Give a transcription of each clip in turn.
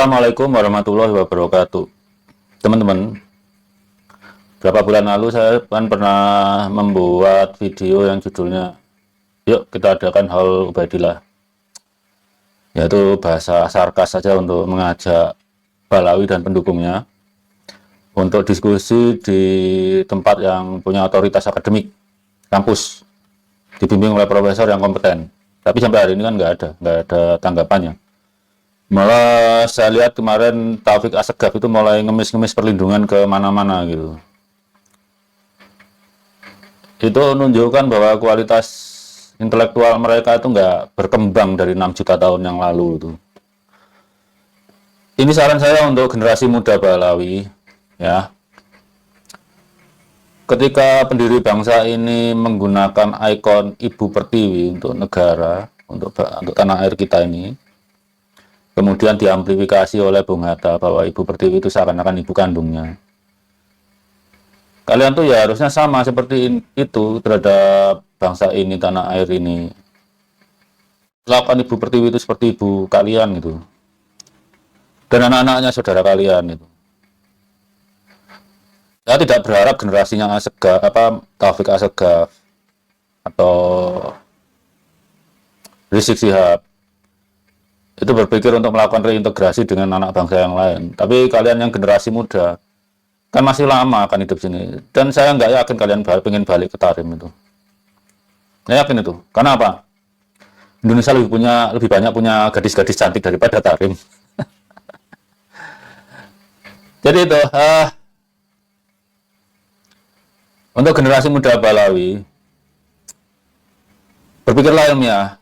Assalamualaikum warahmatullahi wabarakatuh. Teman-teman, berapa bulan lalu saya kan pernah membuat video yang judulnya Yuk kita adakan haul Ubaidillah, yaitu bahasa sarkas saja untuk mengajak Balawi dan pendukungnya untuk diskusi di tempat yang punya otoritas akademik, kampus, dibimbing oleh profesor yang kompeten. Tapi sampai hari ini kan nggak ada tanggapannya. Malah saya lihat kemarin Taufik Assegaf itu mulai ngemis-ngemis perlindungan ke mana-mana gitu. Itu menunjukkan bahwa kualitas intelektual mereka itu nggak berkembang dari 6 juta tahun yang lalu itu. Ini saran saya untuk generasi muda Balawi, ya. Ketika pendiri bangsa ini menggunakan ikon Ibu Pertiwi untuk negara, untuk tanah air kita ini, kemudian diamplifikasi oleh Bung Hatta bahwa Ibu Pertiwi itu seakan-akan ibu kandungnya. Kalian tuh ya harusnya sama seperti itu terhadap bangsa ini, tanah air ini. Lakukan Ibu Pertiwi itu seperti ibu kalian gitu. Dan anak-anaknya saudara kalian itu. Saya tidak berharap generasinya Taufik Assegaf atau Rizik Syihab itu berpikir untuk melakukan reintegrasi dengan anak bangsa yang lain. Tapi kalian yang generasi muda kan masih lama akan hidup sini, dan saya nggak yakin kalian pengen balik ke Tarim itu. Saya yakin itu. Karena apa? Indonesia lebih banyak punya gadis-gadis cantik daripada Tarim. Jadi itu untuk generasi muda Balawi, berpikirlah ilmiah.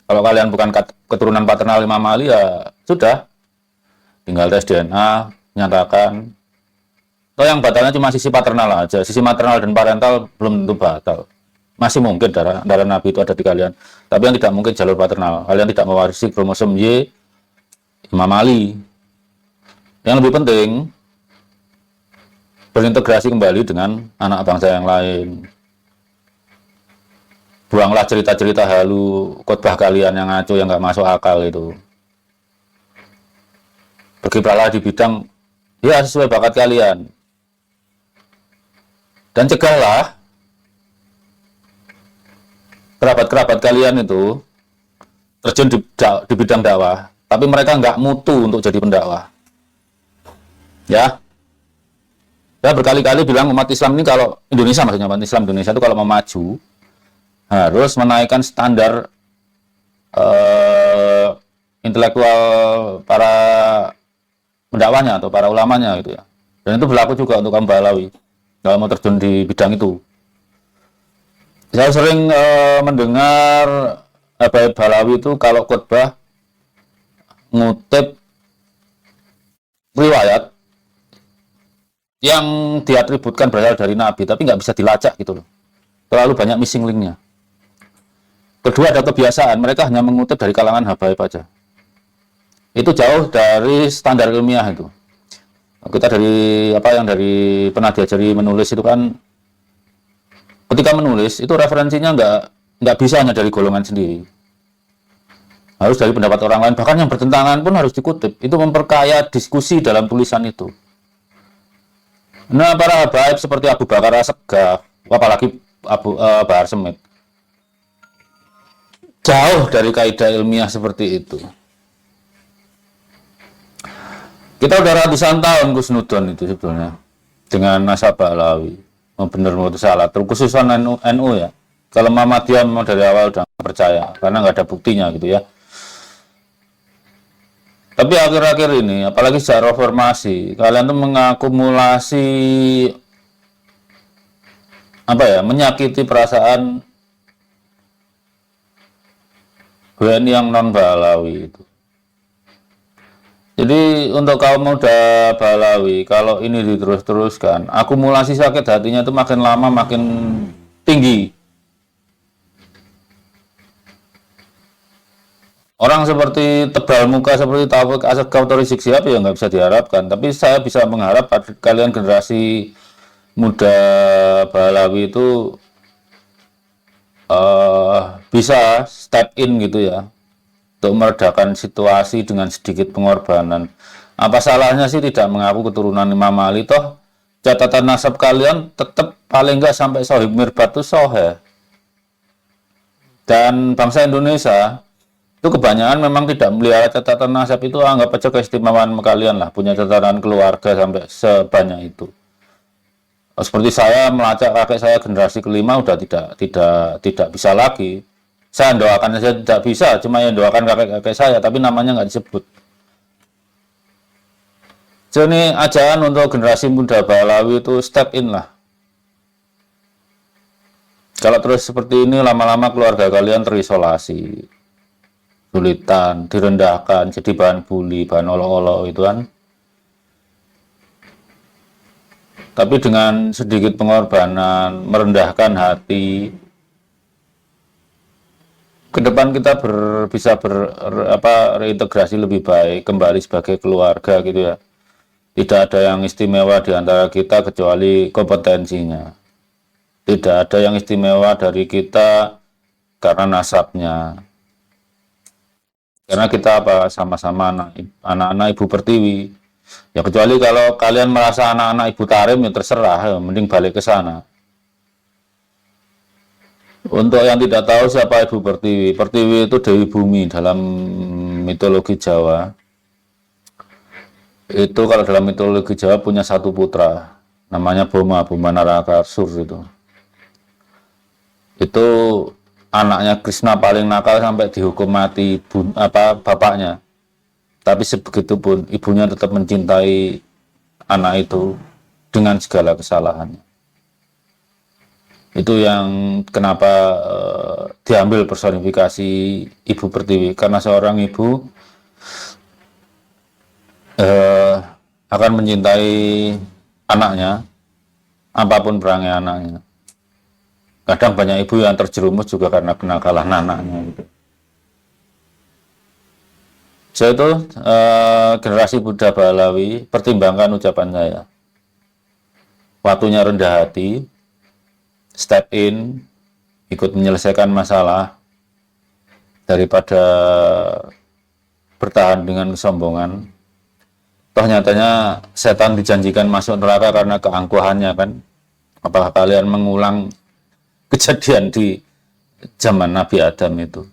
Kalau kalian bukan keturunan paternal Imam Ali, ya sudah, tinggal tes DNA, nyatakan. Toh yang batalnya cuma sisi paternal aja, sisi maternal dan parental belum tentu batal. Masih mungkin darah Nabi itu ada di kalian, tapi yang tidak mungkin jalur paternal. Kalian tidak mewarisi kromosom Y Imam Ali. Yang lebih penting, berintegrasi kembali dengan anak bangsa yang lain. Buanglah cerita-cerita halu, khotbah kalian yang ngaco, yang nggak masuk akal itu. Berkiprahlah di bidang ya sesuai bakat kalian. Dan cegahlah kerabat-kerabat kalian itu terjun di bidang dakwah, tapi mereka nggak mutu untuk jadi pendakwah. Ya, saya berkali-kali bilang umat Islam ini, kalau Indonesia maksudnya umat Islam Indonesia itu kalau mau maju harus menaikkan standar intelektual para pendakwahnya atau para ulamanya gitu ya. Dan itu berlaku juga untuk kaum Balawi kalau mau terjun di bidang itu. Saya sering mendengar Habaib Balawi itu kalau khotbah ngutip riwayat yang diatributkan berasal dari Nabi, tapi nggak bisa dilacak gitu loh. Terlalu banyak missing linknya. Kedua, ada kebiasaan mereka hanya mengutip dari kalangan habaib aja. Itu jauh dari standar ilmiah itu. Kita dari pernah diajari menulis itu kan, ketika menulis itu referensinya nggak bisa hanya dari golongan sendiri. Harus dari pendapat orang lain, bahkan yang bertentangan pun harus dikutip. Itu memperkaya diskusi dalam tulisan itu. Nah, para habaib seperti Abu Bakar Assegaf, apalagi Bahar Smith, jauh dari kaidah ilmiah seperti itu. Kita udah ratusan tahun kusnudon itu sebetulnya dengan nasab Balawi. Mau benar mau salah, terkhususan NU ya. Kalau Muhammadiyah memang dari awal udah nggak percaya karena nggak ada buktinya gitu ya. Tapi akhir-akhir ini, apalagi sejak reformasi, kalian tuh mengakumulasi menyakiti perasaan WNI yang non Balawi itu. Jadi untuk kaum muda Balawi, kalau ini diterus-teruskan, akumulasi sakit hatinya itu makin lama makin tinggi. Orang seperti tebal muka seperti Taufik Assegaf atau Rizik Syihab ya nggak bisa diharapkan. Tapi saya bisa mengharap kalian generasi muda Balawi itu bisa step in gitu ya, untuk meredakan situasi dengan sedikit pengorbanan. Apa salahnya sih tidak mengaku keturunan Imam Ali? Toh catatan nasab kalian tetap paling enggak sampai Sohib Mirbat itu sohe. Dan bangsa Indonesia itu kebanyakan memang tidak melihara catatan nasab, itu anggap aja keistimewaan kalian lah, punya catatan keluarga sampai sebanyak itu. Seperti saya melacak kakek saya generasi kelima udah tidak bisa lagi. Saya doakan saja tidak bisa, cuma yang doakan kakek-kakek saya, tapi namanya nggak disebut. Jadi ajaran untuk generasi muda Balawi itu step in lah. Kalau terus seperti ini, lama-lama keluarga kalian terisolasi, sulitan, direndahkan, jadi bahan bully, bahan olok-olok itu kan. Tapi dengan sedikit pengorbanan, merendahkan hati, ke depan kita bisa reintegrasi lebih baik, kembali sebagai keluarga gitu ya. Tidak ada yang istimewa di antara kita kecuali kompetensinya. Tidak ada yang istimewa dari kita karena nasabnya. Karena kita sama-sama anak-anak Ibu Pertiwi. Ya kecuali kalau kalian merasa anak-anak Ibu Tarim, ya terserah, ya, mending balik ke sana. Untuk yang tidak tahu siapa Ibu Pertiwi, Pertiwi itu Dewi Bumi dalam mitologi Jawa. Itu kalau dalam mitologi Jawa punya satu putra, namanya Boma Narakarsur itu. Itu anaknya Krishna paling nakal sampai dihukum mati bapaknya. Tapi sebegitu pun ibunya tetap mencintai anak itu dengan segala kesalahannya. Itu yang kenapa diambil personifikasi Ibu Pertiwi, karena seorang ibu akan mencintai anaknya apapun perangai anaknya. Kadang banyak ibu yang terjerumus juga karena kenakalan anaknya gitu. So itu generasi Buddha Balawi, pertimbangkan ucapan saya. Waktunya rendah hati, step in, ikut menyelesaikan masalah daripada bertahan dengan kesombongan. Toh nyatanya setan dijanjikan masuk neraka karena keangkuhannya kan. Apakah kalian mengulang kejadian di zaman Nabi Adam itu?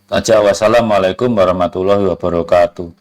Wassalamualaikum warahmatullahi wabarakatuh.